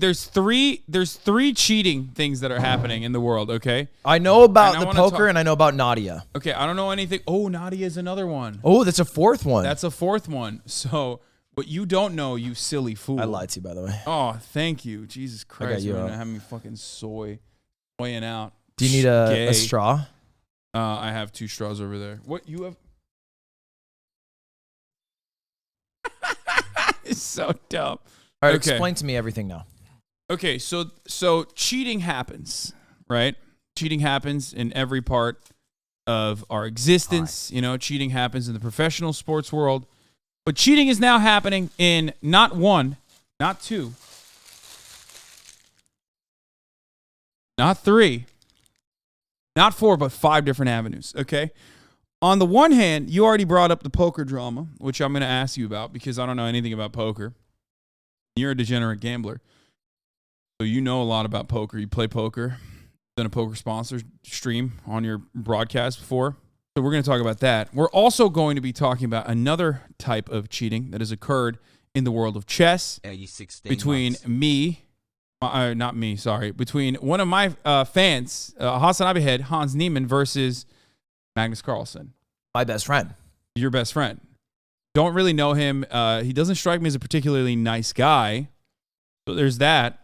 there's three cheating things that are happening in the world, okay? I know about the poker and I know about Nadia. Okay, I don't know anything. Oh, Nadia is another one. Oh, that's a fourth one. That's a fourth one. So, what you don't know, you silly fool. I lied to you, by the way. Oh, thank you. Jesus Christ, you're gonna have me fucking soying out. Do you need a straw? I have 2 straws over there. What you have? It's so dumb. All right, explain to me everything now. Okay, so cheating happens, right? Cheating happens in every part of our existence. You know, cheating happens in the professional sports world. But cheating is now happening in not 1, not 2, not 3, not 4, but 5 different avenues, okay? On the one hand, you already brought up the poker drama, which I'm going to ask you about because I don't know anything about poker. You're a degenerate gambler. So you know a lot about poker. You play poker. Done a poker sponsor stream on your broadcast before. So we're going to talk about that. We're also going to be talking about another type of cheating that has occurred in the world of chess between between one of my fans, Hasan Ludwig, Hans Niemann versus Magnus Carlsen. My best friend. Your best friend. Don't really know him. He doesn't strike me as a particularly nice guy. So there's that.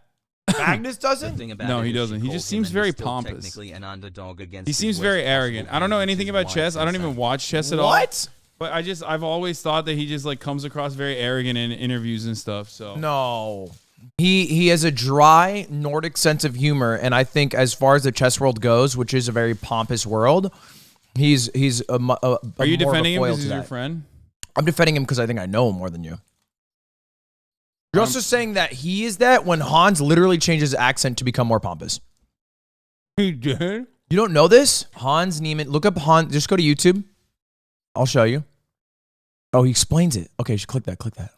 Magnus doesn't? No, he doesn't. He just seems very pompous. He seems very arrogant. I don't know anything about chess. I don't even watch chess at all. What? But I've always thought that he just like comes across very arrogant in interviews and stuff. So no. He has a dry Nordic sense of humor, and I think as far as the chess world goes, which is a very pompous world, he's a Are you defending him because he's your friend? I'm defending him because I think I know him more than you. You're also saying that he is that when Hans literally changed his accent to become more pompous. He did? You don't know this? Hans Niemann. Look up Hans. Just go to YouTube. I'll show you. Oh, he explains it. Okay, you should click that. Click that.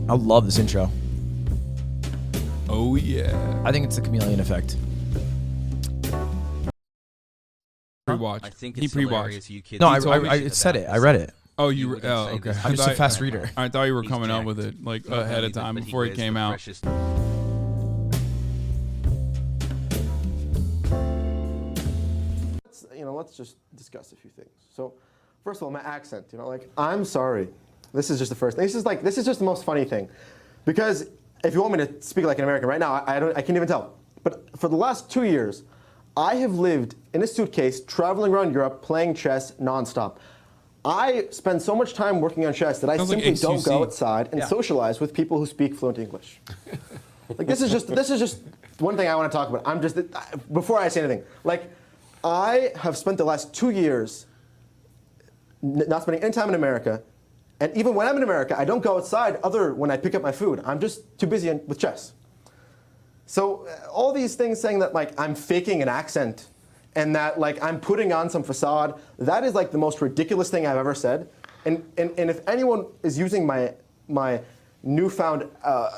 I love this intro. Oh, yeah. I think it's the chameleon effect. Pre-watch. I think he pre-watched. No, I said it. I read it. Oh, you were. Oh, okay. I'm just a fast reader. I thought you were coming up with it like ahead of time before it came out. Let's just discuss a few things. So, first of all, my accent. Like I'm sorry. This is just the first thing. This is just the most funny thing, because if you want me to speak like an American right now, I can't even tell. But for the last 2 years, I have lived in a suitcase, traveling around Europe, playing chess nonstop. I spend so much time working on chess that I simply don't go outside and socialize with people who speak fluent English. Like this is just one thing I want to talk about. Before I say anything, like I have spent the last 2 years not spending any time in America, and even when I'm in America, I don't go outside other when I pick up my food. I'm just too busy with chess. So all these things saying that like I'm faking an accent and that like I'm putting on some facade, that is like the most ridiculous thing I've ever said. And if anyone is using my newfound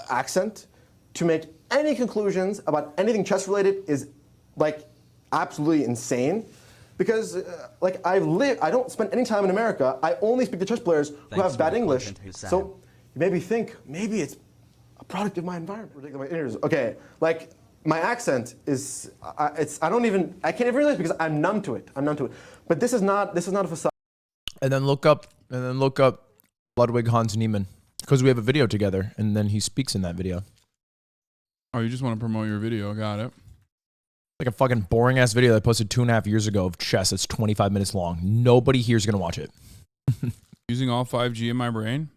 accent to make any conclusions about anything chess related is like absolutely insane. Because like I don't spend any time in America. I only speak to chess players who have bad English. So you maybe think maybe it's a product of my environment. Okay, like my accent is I can't even realize because I'm numb to it. But this is not a facade. And then look up Ludwig Hans Niemann, because we have a video together, and then he speaks in that video. Oh, you just want to promote your video? Got it. Like a fucking boring ass video that I posted 2.5 years ago of chess. It's 25 minutes long. Nobody here is gonna watch it. Using all 5G in my brain.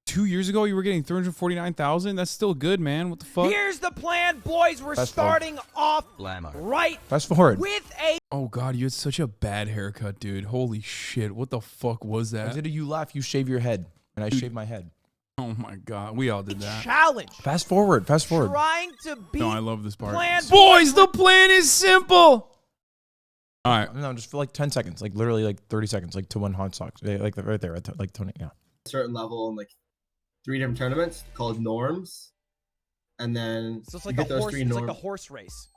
2 years ago, you were getting 349,000. That's still good, man. What the fuck? Here's the plan, boys. We're starting off right Fast forward. with a. Oh God, you had such a bad haircut, dude. Holy shit! What the fuck was that? I did you laugh? You shave your head, and I shave my head. Oh my God, we all did that. Challenge. Fast forward. Trying to beat. No, I love this part. Plan. Boys, the plan is simple. All right. No, just for like 10 seconds, like literally like 30 seconds, like to one Hans talks, like right there, like Tony. Yeah. Certain level in like 3 different tournaments called norms, and then So it's like a horse. It's like a horse race.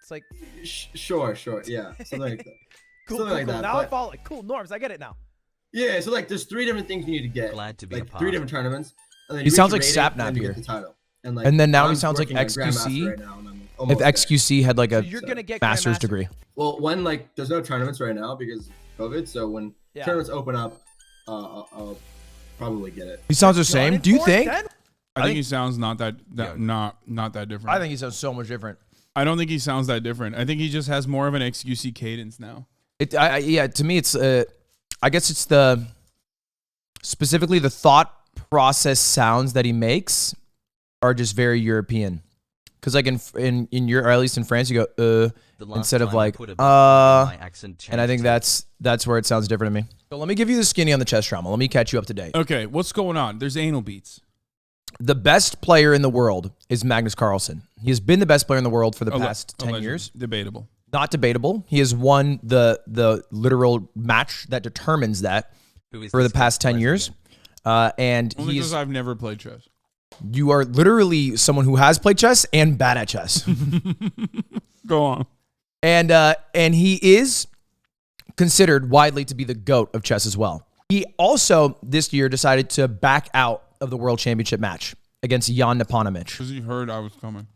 It's like. Sure, yeah, something like that. Cool. Something like that. Now But I follow. Cool norms. I get it now. Yeah, so like there's 3 different things you need to get. Glad to be like a part 3 of different tournaments. And then He you sounds reach like a rating, Sapnap and you here. get the title. Like, And then now he I'm sounds like working on XQC. Grandmaster right now, and I'm If almost there. XQC had like a You're gonna get master's Grandmaster. degree. Well, when like there's no tournaments right now because of COVID, so when Yeah. tournaments open up, I'll probably get it. He sounds the same. Do you think? I think he sounds not that not that different. I think he sounds so much different. I don't think he sounds that different. I think he just has more of an XQC cadence now. Yeah, to me, it's I guess it's specifically the thought process sounds that he makes are just very European. Because like in Europe, or at least in France, you go instead of like and I think that's where it sounds different to me. So let me give you the skinny on the chess drama. Let me catch you up to date. Okay, what's going on? There's anal beats. The best player in the world is Magnus Carlsen. He has been the best player in the world for the past 10 Allegedly. years. Debatable. Not debatable. He has won the literal match that determines that for the past 10 years. And Only because I've never played chess. you are literally someone who has played chess and bad at chess. Go on. And he is considered widely to be the GOAT of chess as well. He also this year decided to back out of the World Championship match against Jan Nepomniachtchi. Because he heard I was coming.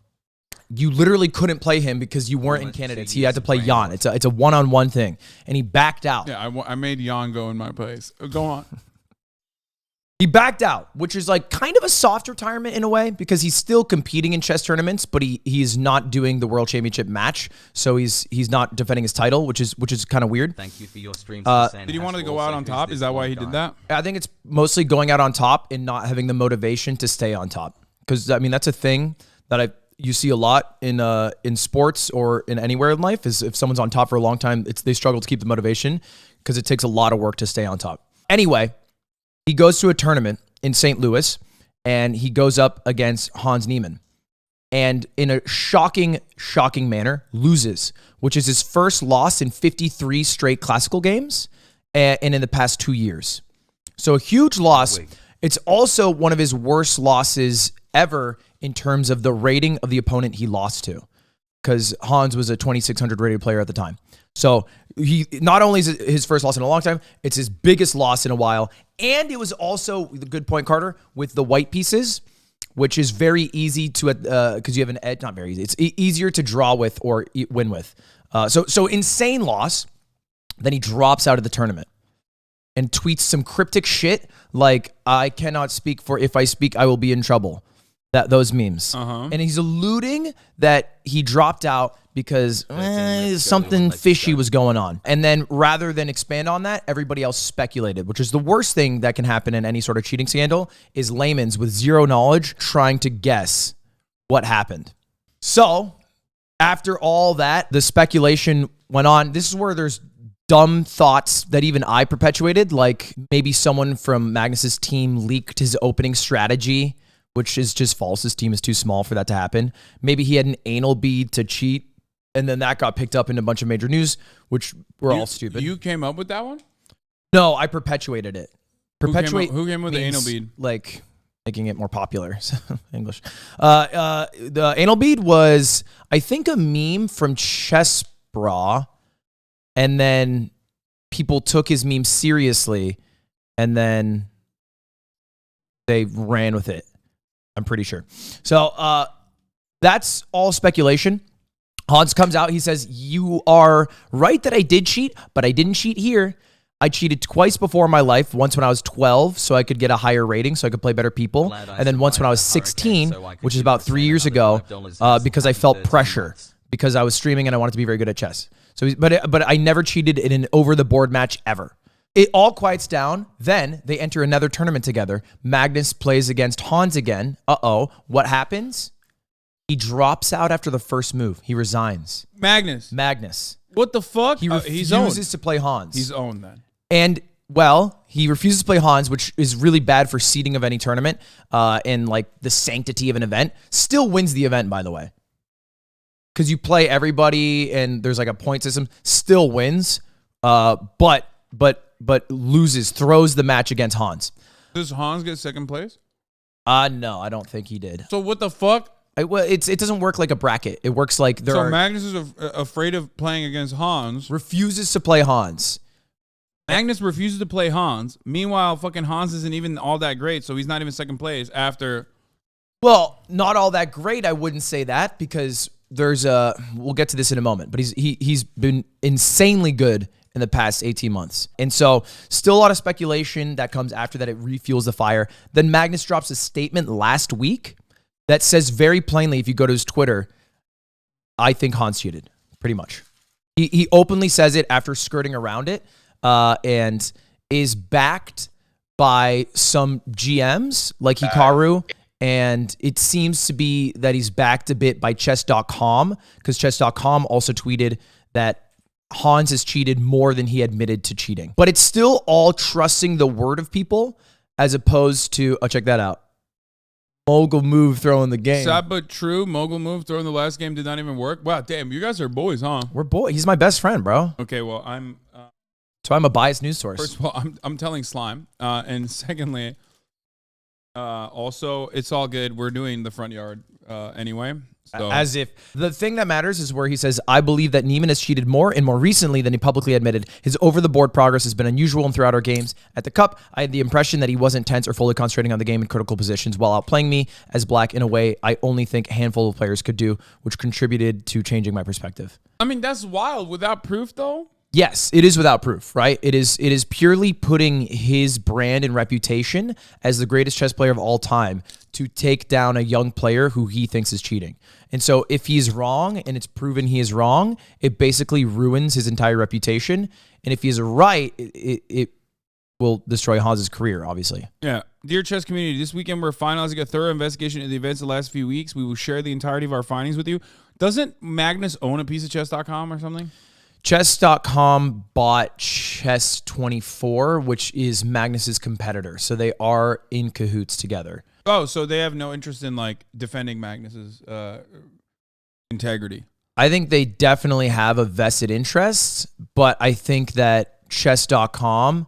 You literally couldn't play him because you weren't in candidates. He had to play Jan. It's a one-on-one thing, and he backed out. Yeah, I made Jan go in my place. Go on. He backed out, which is like kind of a soft retirement in a way because he's still competing in chess tournaments, but he's not doing the World Championship match, so he's not defending his title, which is kind of weird. Thank you for your streams. Did he want to go out on top? Is that why he did that? I think it's mostly going out on top and not having the motivation to stay on top, because I mean that's a thing that you see a lot in sports or in anywhere in life is if someone's on top for a long time, they struggle to keep the motivation because it takes a lot of work to stay on top. Anyway. He goes to a tournament in St. Louis, and he goes up against Hans Niemann. And in a shocking manner, loses, which is his first loss in 53 straight classical games and in the past 2 years. So a huge loss. It's also one of his worst losses ever in terms of the rating of the opponent he lost to, because Hans was a 2,600 rated player at the time. So he not only is it his first loss in a long time, it's his biggest loss in a while. And it was also, the good point, Carter, with the white pieces, which is very easy to, because you have an edge, not very easy. It's easier to draw with or win with. So insane loss. Then he drops out of the tournament and tweets some cryptic shit like, I cannot speak, for if I speak, I will be in trouble. Those memes. And he's alluding that he dropped out because something fishy was going on. And then rather than expand on that, everybody else speculated, which is the worst thing that can happen in any sort of cheating scandal, is layman's with zero knowledge trying to guess what happened. So after all that, the speculation went on. This is where there's dumb thoughts that even I perpetuated, like maybe someone from Magnus's team leaked his opening strategy, which is just false. His team is too small for that to happen. Maybe he had an anal bead to cheat, and then that got picked up in a bunch of major news, which were all stupid. You came up with that one? No, I perpetuated it. Who came with the anal bead? Like making it more popular. English. The anal bead was, I think, a meme from Chess Bra, and then people took his meme seriously, and then they ran with it. I'm pretty sure. So that's all speculation. Hans comes out. He says, you are right that I did cheat, but I didn't cheat here. I cheated twice before in my life. Once when I was 12, so I could get a higher rating, so I could play better people. And then once when I was 16, which is about 3 years ago, because I felt pressure because I was streaming and I wanted to be very good at chess. So, but I never cheated in an over-the-board match ever. It all quiets down. Then they enter another tournament together. Magnus plays against Hans again. What happens? He drops out after the first move. He resigns. Magnus. What the fuck? He refuses to play Hans. He's owned then. And, well, he refuses to play Hans, which is really bad for seeding of any tournament and, like, the sanctity of an event. Still wins the event, by the way. Because you play everybody and there's, like, a point system. Still wins. But loses, throws the match against Hans. Does Hans get second place? No, I don't think he did. So what the fuck? It doesn't work like a bracket. It works like Magnus is afraid of playing against Hans. Refuses to play Hans. Magnus refuses to play Hans. Meanwhile, fucking Hans isn't even all that great, so he's not even second place after. Well, not all that great. I wouldn't say that because there's a. We'll get to this in a moment, but he's been insanely good in the past 18 months. And so still a lot of speculation that comes after that. It refuels the fire. Then Magnus drops a statement last week that says very plainly, if you go to his Twitter, I think Hans cheated, pretty much. He openly says it after skirting around it and is backed by some GMs like Hikaru. And it seems to be that he's backed a bit by chess.com because chess.com also tweeted that Hans has cheated more than he admitted to cheating. But it's still all trusting the word of people as opposed to, oh, check that out. Mogul move throwing the game. Sad but true. Mogul move throwing the last game did not even work. Wow, damn, you guys are boys, huh? We're boys. He's my best friend, bro. Okay, well, I'm... So I'm a biased news source. First of all, I'm telling Slime. And secondly, also, it's all good. We're doing the front yard anyway. So. As if the thing that matters is where he says, I believe that Niemann has cheated more and more recently than he publicly admitted. His over-the-board progress has been unusual and throughout our games. At the Cup, I had the impression that he wasn't tense or fully concentrating on the game in critical positions while outplaying me as black in a way I only think a handful of players could do, which contributed to changing my perspective. I mean, that's wild. Without proof, though? Yes, it is without proof, right? It is purely putting his brand and reputation as the greatest chess player of all time to take down a young player who he thinks is cheating. And so if he's wrong and it's proven he is wrong, it basically ruins his entire reputation. And if he's right, it will destroy Hans's career, obviously. Yeah. Dear chess community, this weekend we're finalizing a thorough investigation of the events of the last few weeks. We will share the entirety of our findings with you. Doesn't Magnus own a piece of chess.com or something? Chess.com bought Chess24, which is Magnus's competitor. So they are in cahoots together. Oh, so they have no interest in like defending Magnus's integrity. I think they definitely have a vested interest, but I think that Chess.com,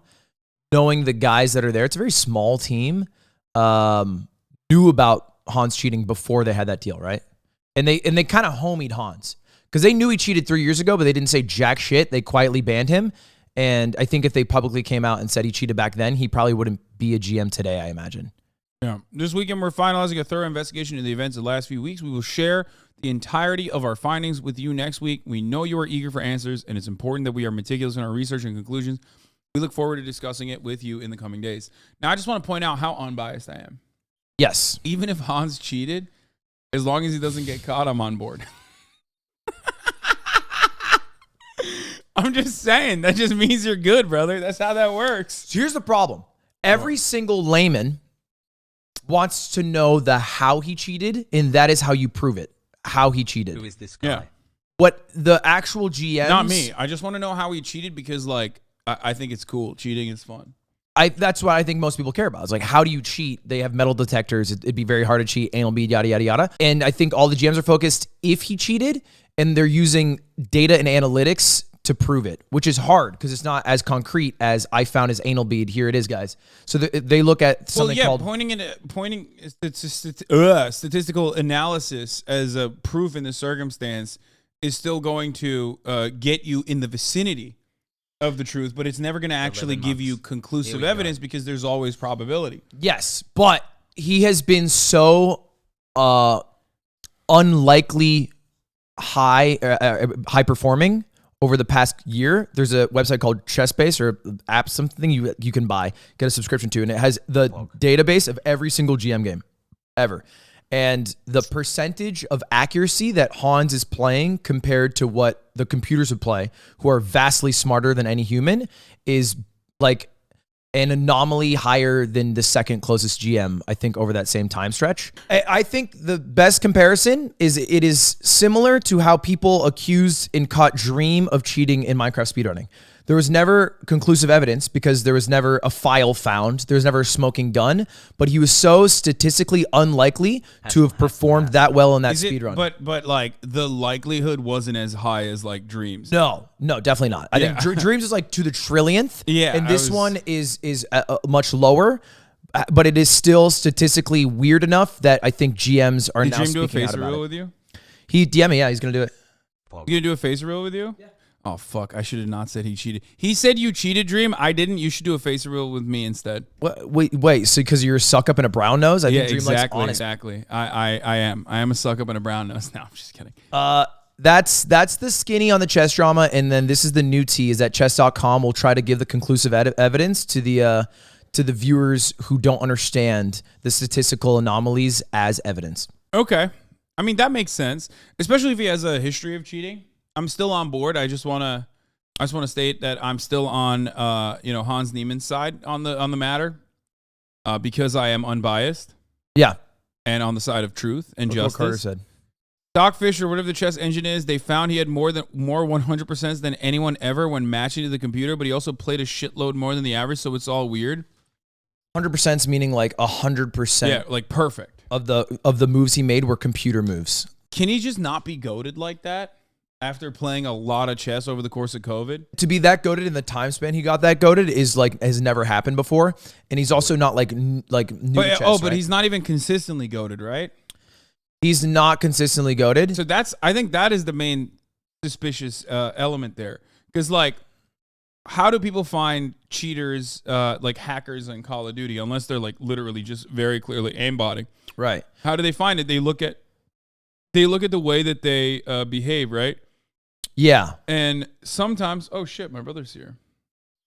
knowing the guys that are there, it's a very small team, knew about Hans cheating before they had that deal, right? And they kind of homied Hans. Because they knew he cheated 3 years ago, but they didn't say jack shit. They quietly banned him. And I think if they publicly came out and said he cheated back then, he probably wouldn't be a GM today, I imagine. Yeah. This weekend, we're finalizing a thorough investigation into the events of the last few weeks. We will share the entirety of our findings with you next week. We know you are eager for answers, and it's important that we are meticulous in our research and conclusions. We look forward to discussing it with you in the coming days. Now, I just want to point out how unbiased I am. Yes. Even if Hans cheated, as long as he doesn't get caught, I'm on board. I'm just saying, that just means you're good, brother. That's how that works. So here's the problem. Every single layman wants to know the how he cheated, and that is how you prove it. How he cheated. Who is this guy? Yeah. What the actual GMs... Not me. I just want to know how he cheated because, like, I think it's cool. Cheating is fun. That's what I think most people care about. It's like, how do you cheat? They have metal detectors. It'd be very hard to cheat. Anal bead, yada, yada, yada. And I think all the GMs are focused if he cheated, and they're using data and analytics to prove it, which is hard because it's not as concrete as I found his anal bead. Here it is, guys. So they look at something called pointing statistical analysis as a proof in the circumstance is still going to get you in the vicinity of the truth, but it's never going to actually give you conclusive evidence because there's always probability. Yes, but he has been so unlikely high performing over the past year. There's a website called ChessBase or app, something you can buy, get a subscription to, and it has the database of every single GM game ever. And the percentage of accuracy that Hans is playing compared to what the computers would play, who are vastly smarter than any human, is like an anomaly higher than the second closest GM, I think, over that same time stretch. I think the best comparison is it is similar to how people accused and caught Dream of cheating in Minecraft speedrunning. There was never conclusive evidence because there was never a file found. There was never a smoking gun, but he was so statistically unlikely to have performed that well in that speedrun. But like the likelihood wasn't as high as like Dreams. No, definitely not. I think Dreams is like to the trillionth. Yeah. And this one is much lower, but it is still statistically weird enough that I think GMs are now speaking out about it. Did Dream do a face reveal with you? He DM me, yeah, he's going to do it. You going to do a face reveal with you? Yeah. Oh, fuck. I should have not said he cheated. He said you cheated, Dream. I didn't. You should do a face reveal with me instead. Wait. So because you're a suck up and a brown nose? I think Dream likes honest. Exactly. I am. I am a suck up and a brown nose. No, I'm just kidding. That's the skinny on the chess drama, and then this is the new tea, is that chess.com will try to give the conclusive evidence to the viewers who don't understand the statistical anomalies as evidence. Okay. I mean, that makes sense, especially if he has a history of cheating. I'm still on board. I just want to state that I'm still on Hans Niemann's side on the matter because I am unbiased. Yeah. And on the side of truth and justice. What Carter said. Stockfish or whatever the chess engine is, they found he had more 100% than anyone ever when matching to the computer, but he also played a shitload more than the average, so it's all weird. 100% meaning like 100%. Yeah, like perfect. Of the moves he made were computer moves. Can he just not be goated like that after playing a lot of chess over the course of COVID? To be that goated in the time span he got that goated is like has never happened before, and he's also not like new to chess, but he's not even consistently goated, right? He's not consistently goated. So I think that is the main suspicious element there. Because, like, how do people find cheaters, like hackers in Call of Duty, unless they're, like, literally just very clearly aimbotting? Right. How do they find it? They look at the way that they behave, right? Yeah. And sometimes, oh, shit, my brother's here.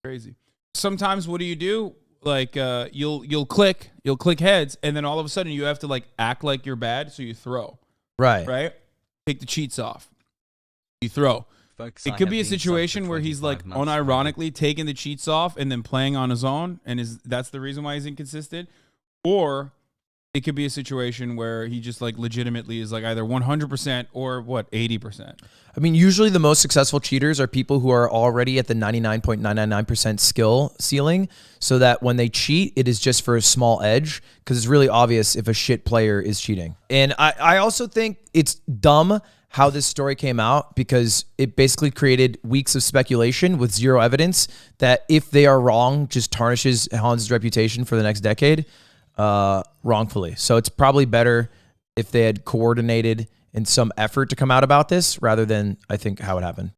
Crazy. Sometimes what do? Like you'll click heads, and then all of a sudden you have to like act like you're bad, so you throw. Right. Take the cheats off. You throw. Folks, it could be a situation where he's like unironically taking the cheats off and then playing on his own, and that's the reason why he's inconsistent. Or it could be a situation where he just like legitimately is like either 100% or 80%. I mean, usually the most successful cheaters are people who are already at the 99.999% skill ceiling, so that when they cheat, it is just for a small edge, because it's really obvious if a shit player is cheating. And I also think it's dumb how this story came out, because it basically created weeks of speculation with zero evidence that if they are wrong, just tarnishes Hans' reputation for the next decade. Wrongfully. So it's probably better if they had coordinated in some effort to come out about this rather than, I think, how it happened.